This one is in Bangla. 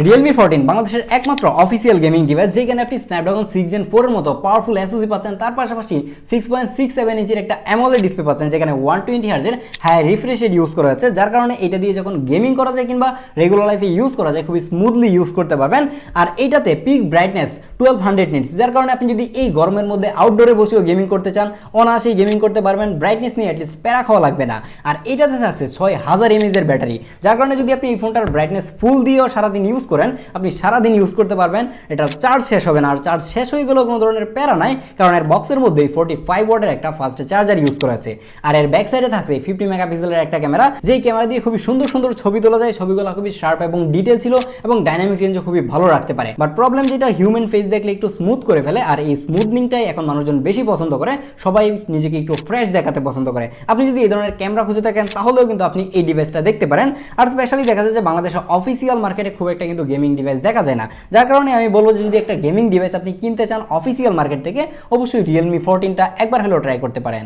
রিয়েলমি 14 বাংলাদেশের একমাত্র অফিসিয়াল গেমিং ডিভাইস, যেখানে আপনি স্ন্যাপড্রাগন 6 Gen 4 এর মতো পাওয়ারফুল এসওসি পাচ্ছেন, তার পাশাপাশি 6.67 ইঞ্চির একটা অ্যামোলেড ডিসপ্লে পাচ্ছেন, যেখানে 120 হার্জের হাই রিফ্রেশ রেট ইউজ করা হচ্ছে, যার কারণে এটা দিয়ে যখন গেমিং করা যায় কিংবা রেগুলার লাইফে ইউজ করা যায় খুবই স্মুথলি ইউজ করতে পারবেন। আর এইটাতে পিক ব্রাইটনেস 1200 নিটস, যার কারণে আপনি যদি এই গরমের মধ্যে আউটডোরে বসেও গেমিং করতে চান অনায়াসেই গেমিং করতে পারবেন, ব্রাইটনেস নিয়ে অ্যাটলিস্ট প্যারা খাওয়া লাগবে না। আর এটাতে থাকছে 6000 mAh এর ব্যাটারি, যার কারণে যদি আপনি এই ফোনটার ব্রাইটনেস ফুল দিয়েও সারাদিন ইউজ করেন, আপনি সারাদিন ইউজ করতে পারবেন, এটা চার্জ শেষ হবে না। আর চার্জ শেষ হয়ে গেলেও কোনো ধরনের প্যারা নাই, কারণ এর বক্সের মধ্যেই 45 ওয়াটের একটা ফাস্ট চার্জার ইউজ করা আছে। আর এর ব্যাক সাইডে থাকছে 50 মেগাপিক্সেলের একটা ক্যামেরা, যেই ক্যামেরা দিয়ে খুবই সুন্দর সুন্দর ছবি তোলা যায়, ছবিগুলো খুবই শার্প এবং ডিটেল ছিল এবং ডাইনামিক রেঞ্জও খুবই ভালো রাখতে পারে। বাট প্রবলেম যেটা, হিউম্যান ফেস দেখলে একটু স্মুথ করে ফেলে, আর এই স্মুথনিংটাই এখন মানুষজন বেশি পছন্দ করে, সবাই নিজেকে একটু ফ্রেশ দেখাতে পছন্দ করে। আপনি যদি এই ধরনের ক্যামেরা খুঁজে থাকেন তাহলেও কিন্তু আপনি এই ডিভাইসটা দেখতে পারেন। আর স্পেশালি দেখা যায় যে বাংলাদেশের অফিসিয়াল মার্কেটে খুব একটা কিন্তু গেমিং ডিভাইস দেখা যায় না, যার কারণে আমি বলবো যে যদি একটা গেমিং ডিভাইস আপনি কিনতে চান অফিসিয়াল মার্কেট থেকে, অবশ্যই রিয়েলমি 14টা একবার হলেও ট্রাই করতে পারেন।